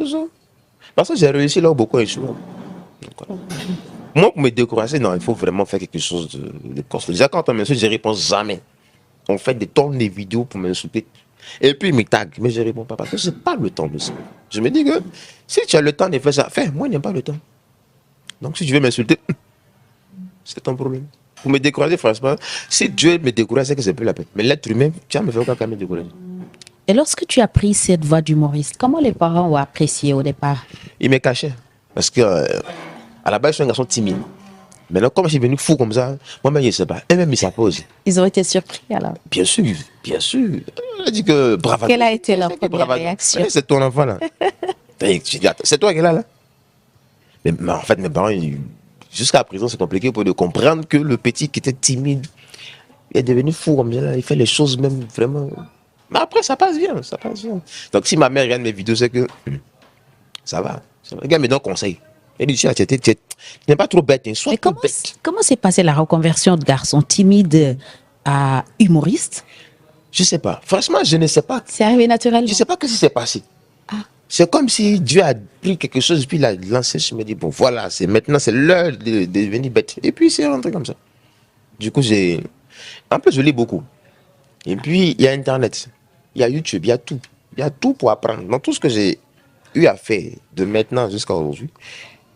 chose. Parce que j'ai réussi là où beaucoup échouent. Voilà. Moi, pour me décourager, non, il faut vraiment faire quelque chose de costaud. Déjà, quand on m'insulte, je ne réponds jamais. On fait des tonnes de vidéos pour m'insulter. Et puis, ils me taguent, mais je ne réponds pas parce que je n'ai pas le temps de ça. Je me dis que si tu as le temps de faire ça, fais. Moi, je n'ai pas le temps. Donc, si tu veux m'insulter, c'est ton problème. Pour me décourager, franchement, si Dieu me décourage, c'est que c'est plus la peine. Mais l'être humain, tu vas me faire aucun cas me décourager. Et lorsque tu as pris cette voie d'humoriste, comment les parents ont apprécié au départ? Ils me cachaient. Parce que, à la base, je suis un garçon timide. Maintenant, comme je suis venu fou comme ça, moi-même, je ne sais pas. Eux-mêmes, ils ne savent pas aussi. Ils ont été surpris alors? Bien sûr, bien sûr. On a dit que bravo. Quelle a été leur première réaction? C'est ton enfant là. C'est toi qui es là. Mais en fait, mes parents, jusqu'à présent, c'est compliqué pour eux de comprendre que le petit qui était timide, il est devenu fou comme ça. Il fait les choses même vraiment. Mais après, ça passe bien, ça passe bien. Donc, si ma mère regarde mes vidéos, c'est que ça va. Regarde, me donne conseil. Elle dit, tu n'es pas trop bête. Sois Mais bête. comment s'est passée la reconversion de garçon timide à humoriste? Je ne sais pas. Franchement, je ne sais pas. C'est arrivé naturellement? Je ne sais pas ce qui s'est passé. C'est comme si Dieu a pris quelque chose, puis il a lancé. Je me dis, bon, voilà, maintenant, c'est l'heure de devenir bête. Et puis, c'est rentré comme ça. Du coup, en plus, je lis beaucoup. Et puis, il y a Internet, il y a YouTube, il y a tout. Il y a tout pour apprendre. Donc, tout ce que j'ai eu à faire de maintenant jusqu'à aujourd'hui,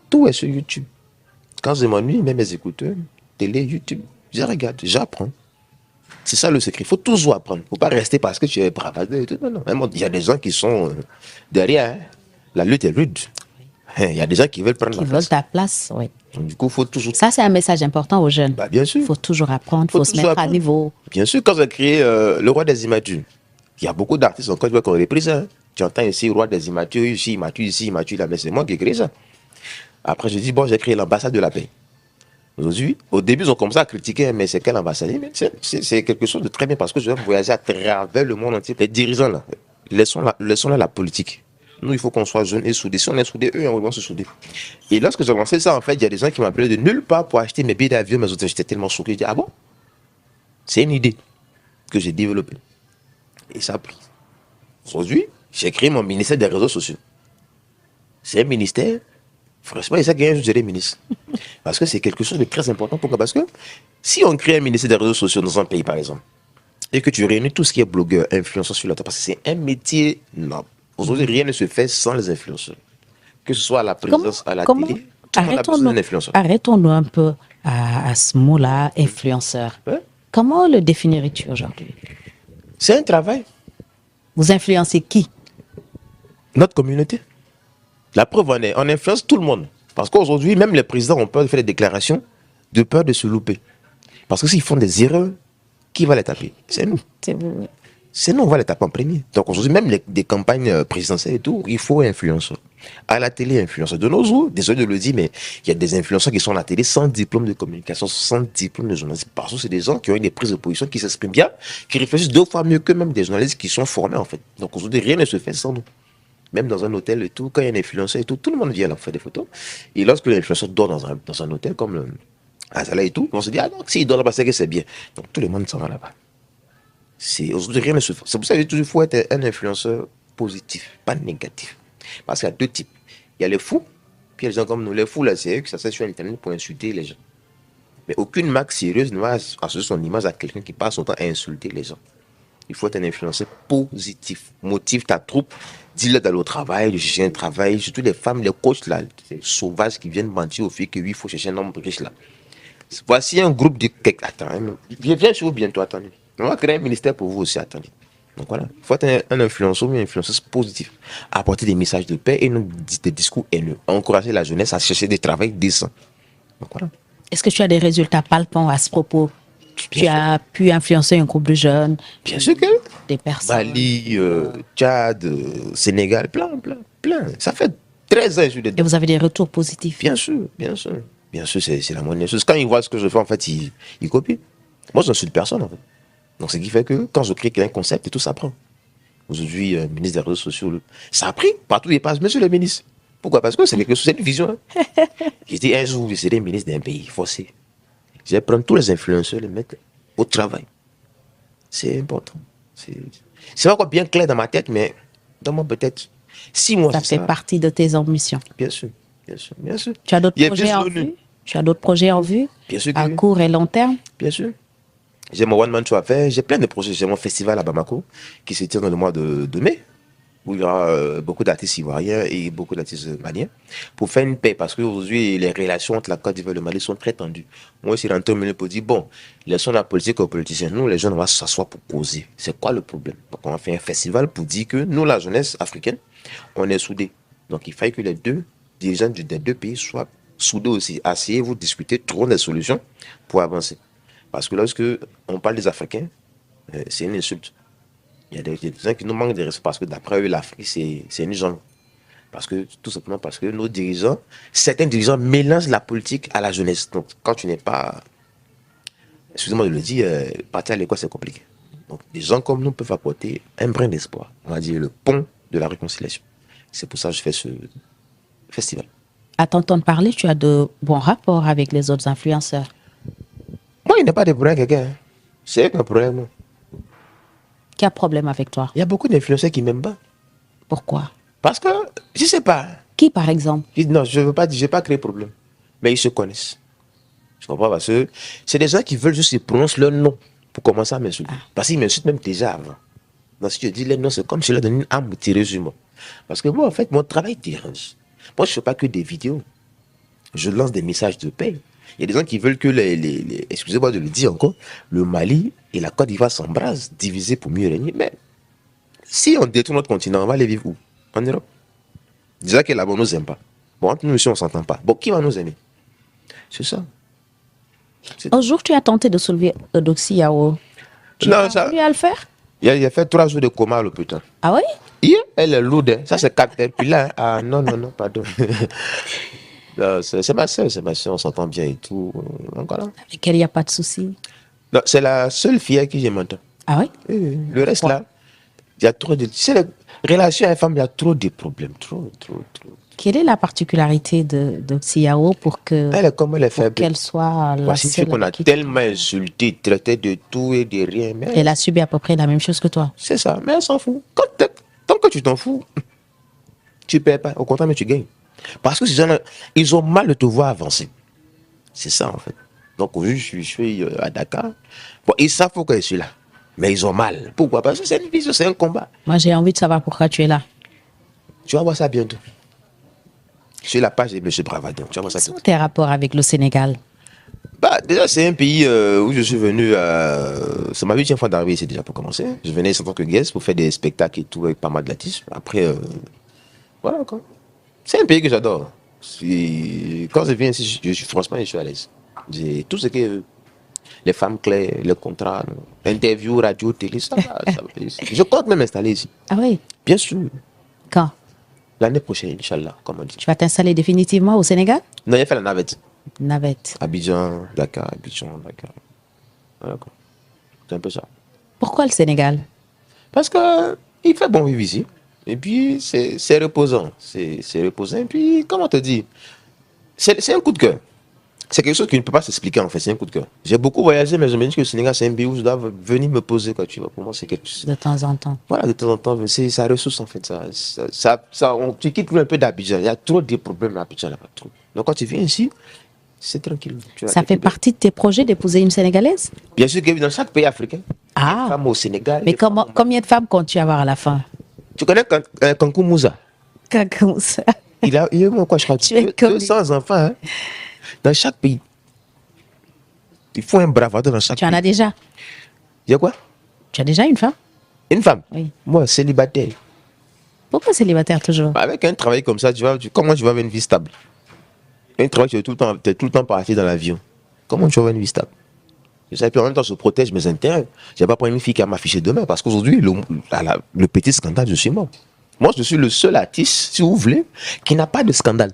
tout est sur YouTube. Quand je m'ennuie, même mes écouteurs, télé, YouTube, je regarde, j'apprends. C'est ça le secret. Il faut toujours apprendre. Il ne faut pas rester parce que tu es bravardeur et tout. Non, non. Il y a des gens qui sont derrière. Hein. La lutte est rude. Il y a des gens qui veulent prendre la place. Ta place, oui. Donc, du coup, il faut toujours... Ça, c'est un message important aux jeunes. Bah, bien sûr. Il faut toujours apprendre, il faut se mettre à niveau. Bien sûr, quand j'ai créé Le Roi des Immatures, il y a beaucoup d'artistes encore qui ont repris ça. Hein. Tu entends ici Roi des Immatures, ici, Immature, là, mais c'est moi qui ai créé ça. Après, je dis, bon, j'ai créé l'ambassade de la paix. Aujourd'hui, au début, ils ont commencé à critiquer, mais c'est quelle ambassade? C'est quelque chose de très bien parce que je vais voyager à travers le monde entier. Les dirigeants, là, laissons là la politique. Nous, il faut qu'on soit jeunes et soudés. Si on est soudés, eux, on va se souder. Et lorsque j'ai lancé ça, en fait, il y a des gens qui m'appelaient de nulle part pour acheter mes billets d'avion, mais j'étais tellement choqué. Je dis, ah bon? C'est une idée que j'ai développée. Et ça a pris. Aujourd'hui, j'ai créé mon ministère des réseaux sociaux. C'est un ministère. Franchement, il s'est gagné un jour, je dirais ministre. Parce que c'est quelque chose de très important. Pourquoi? Parce que si on crée un ministère des réseaux sociaux dans un pays, par exemple, et que tu réunis tout ce qui est blogueur, influenceur sur la table, parce que c'est un métier noble. Aujourd'hui, rien ne se fait sans les influenceurs. Que ce soit à la présence, à la télé, arrêtons-nous un peu à ce mot-là, influenceur. Ouais. Comment le définirais-tu aujourd'hui? C'est un travail. Vous influencez qui? Notre communauté. La preuve, on influence tout le monde. Parce qu'aujourd'hui, même les présidents ont peur de faire des déclarations, de peur de se louper. Parce que s'ils font des erreurs, qui va les taper? C'est nous. C'est nous, on va les taper en premier. Donc aujourd'hui, même des campagnes présidentielles et tout, il faut influenceurs. À la télé, influenceurs. De nos jours, désolé de le dire, mais il y a des influenceurs qui sont à la télé sans diplôme de communication, sans diplôme de journalisme. Parce que c'est des gens qui ont eu des prises de position, qui s'expriment bien, qui réfléchissent 2 fois mieux que même des journalistes qui sont formés en fait. Donc aujourd'hui, rien ne se fait sans nous. Même dans un hôtel et tout, quand il y a un influenceur et tout, tout le monde vient là faire des photos. Et lorsque l'influenceur dort dans un hôtel comme Azala et tout, on se dit, ah non, s'il dort là-bas, c'est que c'est bien. Donc tout le monde s'en va là-bas. Aujourd'hui, rien ne se fait. C'est pour ça qu'il faut être un influenceur positif, pas négatif. Parce qu'il y a 2 types. Il y a les fous, puis il y a les gens comme nous. Les fous, là, c'est eux qui s'asseyent sur Internet pour insulter les gens. Mais aucune marque sérieuse ne va associer son image à quelqu'un qui passe son temps à insulter les gens. Il faut être un influenceur positif. Motive ta troupe. Dis-le d'aller au travail, de chercher un travail. Surtout les femmes, les coachs là, les sauvages qui viennent mentir au fait que oui, il faut chercher un homme riche là. Voici un groupe de... Attends, viens sur vous bientôt, attendez. On va créer un ministère pour vous aussi, attendez. Donc voilà, il faut être un influenceur ou une influenceuse positive. Apporter des messages de paix et non des discours haineux. Encourager la jeunesse à chercher des travails décents. Donc voilà. Est-ce que tu as des résultats palpants à ce propos? Tu as pu influencer un groupe de jeunes? Bien sûr que des personnes. Mali, Tchad, Sénégal, plein. Ça fait 13 ans que je suis dedans. Et vous avez des retours positifs? Bien sûr. Bien sûr, c'est la moindre chose. Quand ils voient ce que je fais, en fait, ils copient. Moi, je ne suis personne, en fait. Donc, ce qui fait que quand je crée un concept et tout, ça prend. Aujourd'hui, ministre des réseaux sociaux, ça a pris partout les pages, monsieur le ministre. Pourquoi? Parce que c'est quelque chose, c'est une vision. Hein. J'ai dit un jour, je serai ministre d'un pays forcé. Je vais prendre tous les influenceurs, les mettre au travail. C'est important. C'est pas encore bien clair dans ma tête, mais dans moi peut-être. 6 mois, Ça c'est fait ça. partie de tes ambitions. Bien sûr, bien sûr, bien sûr. Tu as d'autres Il y a projets plus en l'ONU. vue? Tu as d'autres projets en vue? Bien sûr que À oui. court et long terme? Bien sûr. J'ai mon one-man show à faire. J'ai plein de projets. J'ai mon festival à Bamako qui se tient dans le mois de mai, où il y aura beaucoup d'artistes ivoiriens et beaucoup d'artistes maliens pour faire une paix. Parce qu'aujourd'hui, les relations entre la Côte d'Ivoire et le Mali sont très tendues. Moi, je suis rentré au milieu pour dire, bon, laissons la politique aux politiciens. Nous, les jeunes, on va s'asseoir pour causer. C'est quoi le problème? Donc, on va faire un festival pour dire que nous, la jeunesse africaine, on est soudés. Donc, il faille que les deux dirigeants des deux pays soient soudés aussi. Asseyez-vous, discutez, trouvons des solutions pour avancer. Parce que lorsque on parle des Africains, c'est une insulte. Il y a des gens qui nous manquent de respect parce que d'après eux, l'Afrique, c'est une jungle. Parce que, tout simplement parce que nos dirigeants, certains dirigeants mélangent la politique à la jeunesse. Donc, quand tu n'es pas, excusez-moi de le dire, partir à l'école, c'est compliqué. Donc, des gens comme nous peuvent apporter un brin d'espoir. On va dire le pont de la réconciliation. C'est pour ça que je fais ce festival. À t'entendre parler, tu as de bons rapports avec les autres influenceurs. Moi, il n'y a pas de problème avec quelqu'un. C'est un problème. Qui a problème avec toi? Il y a beaucoup d'influenceurs qui m'aiment pas. Pourquoi? Parce que, je ne sais pas. Qui, par exemple? Non, je ne veux pas dire, je vais pas créer problème. Mais ils se connaissent. Je comprends parce que c'est des gens qui veulent juste qu'ils prononcent leur nom pour commencer à m'insulter. Parce qu'ils m'insultent même déjà avant. Donc si je dis les noms, c'est comme si je leur donnais une arme tirée sur moi. Parce que moi, en fait, mon travail dérange. Moi, je ne fais pas que des vidéos. Je lance des messages de paix. Il y a des gens qui veulent que excusez-moi de le dire encore, le Mali et la Côte d'Ivoire s'embrasent, divisés pour mieux régner. Mais si on détruit notre continent, on va aller vivre où? En Europe. Déjà que là-bas, on ne nous aime pas. Bon, entre nous, si on ne s'entend pas. Bon, qui va nous aimer? C'est ça. Un jour, tu as tenté de soulever Eudoxie Yao. Tu Non, as ça- voulu à le faire? Il a fait 3 jours de coma à l'hôpital. Ah oui? Yeah, elle est lourde. Hein. Ça, c'est 4 puis là, ah non, pardon. Non, c'est ma soeur, on s'entend bien et tout. Donc voilà. Avec elle, il n'y a pas de souci. Non, c'est la seule fille avec qui je m'entends. Ah oui? Le reste là, il y a trop de. Tu sais, les relations avec les femmes, il y a trop de problèmes. Trop. Quelle est la particularité d'Eudoxie Yao pour que Elle est comme elle est faible. qu'elle soit la Voici une fille seule qu'on a avec qui tellement insulté, traité de tout et de rien. Mais elle a subi à peu près la même chose que toi. c'est ça, mais elle s'en fout. Tant que tu t'en fous, tu ne perds pas. Au contraire, mais tu gagnes. Parce que ces gens-là, ils ont mal de te voir avancer. C'est ça, en fait. Donc, aujourd'hui, je suis à Dakar. Bon, ils savent pourquoi je suis là. Mais ils ont mal. Pourquoi? Parce que c'est une vision, c'est un combat. Moi, j'ai envie de savoir pourquoi tu es là. Tu vas voir ça bientôt. Sur la page de M. Bravadon. Tu vas voir ça Quels sont bientôt. tes rapports avec le Sénégal? Bah, déjà, c'est un pays où je suis venu. C'est ma 8e fois d'arriver ici, déjà, pour commencer. Je venais en tant que guest pour faire des spectacles et tout avec pas mal d'artistes. Après, voilà, quoi. C'est un pays que j'adore. Quand je viens ici, franchement, je suis à l'aise. J'ai tout ce que les femmes claires, les contrats, interviews, radio, télé, ça va. Je compte même m'installer ici. Ah oui? Bien sûr. Quand? L'année prochaine, Inch'Allah, comme on dit. Tu vas t'installer définitivement au Sénégal? Non, il a fait la navette. Navette. Abidjan, Dakar. Voilà, quoi. C'est un peu ça. Pourquoi le Sénégal? Parce que il fait bon vivre ici. Et puis, c'est reposant. C'est reposant. Et puis, comment te dire? C'est un coup de cœur. C'est quelque chose qui ne peut pas s'expliquer, en fait. C'est un coup de cœur. J'ai beaucoup voyagé, mais je me dis que le Sénégal, c'est un pays où je dois venir me poser, quoi, tu vois. Pour moi, c'est quelque chose. De temps en temps. Voilà, de temps en temps, c'est sa ressource, en fait. Tu quittes un peu d'Abidjan. Il y a trop de problèmes à Abidjan, là-bas. Trop. Donc, quand tu viens ici, c'est tranquille. Tu vas Ça fait t'occuper. partie de tes projets d'épouser une Sénégalaise? Bien sûr que dans chaque pays africain, Ah. des femmes au Sénégal. Mais des femmes combien de femmes comptes-tu avoir à la fin? Tu connais Kankou Moussa? Comme ça. Il a eu, quoi, je crois, Tu es comme 200 enfants, hein, dans chaque pays. Il faut un bravado dans chaque Tu en pays. as déjà? Il y a quoi? Tu as déjà une femme? Une femme? Oui. Moi, célibataire. Pourquoi célibataire toujours? Avec un travail comme ça, comment tu vas avoir une vie stable? Un travail, tu es tout le temps parti dans l'avion. Comment tu vas avoir une vie stable? Et puis en même temps, je protège mes intérêts. Je ne vais pas prendre une fille qui va m'afficher demain parce qu'aujourd'hui, le petit scandale, je suis mort. Moi, je suis le seul artiste, si vous voulez, qui n'a pas de scandale.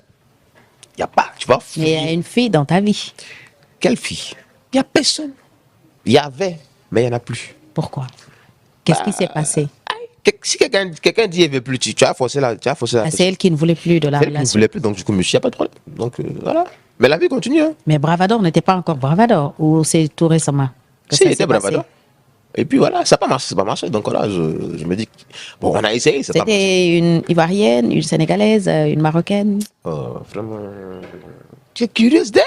Il n'y a pas, tu vois. Mais il y a une fille dans ta vie. Quelle fille? Il n'y a personne. Il y avait, mais il n'y en a plus. Pourquoi? Qu'est-ce qui s'est passé? Si quelqu'un dit qu'il ne veut plus, tu as forcé la Ah, c'est personne. elle qui ne voulait plus de la Elle qui ne relation. voulait plus, donc du coup, monsieur, il n'y a pas de problème. Donc voilà. Mais la vie continue. Hein. Mais Bravador n'était pas encore Bravador, ou c'est tout récemment que Si, ça il s'est était passé? Bravador. Et puis voilà, ça n'a pas marché, c'est pas marché. Donc voilà, je me dis, bon, on a essayé, c'est pas marché. C'était une Ivoirienne, une Sénégalaise, une Marocaine. Vraiment, tu es curieuse d'elle?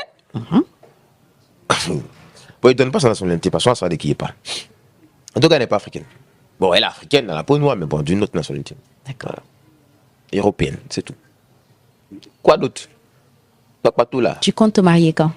Bon, il ne donne pas sa nationalité, parce qu'on sait qui est pas. En tout cas, elle n'est pas africaine. Bon, elle est africaine, elle a la peau noire, mais bon, d'une autre nationalité. D'accord. Voilà. Européenne, c'est tout. Quoi d'autre? Pas tout là. Tu comptes te marier quand?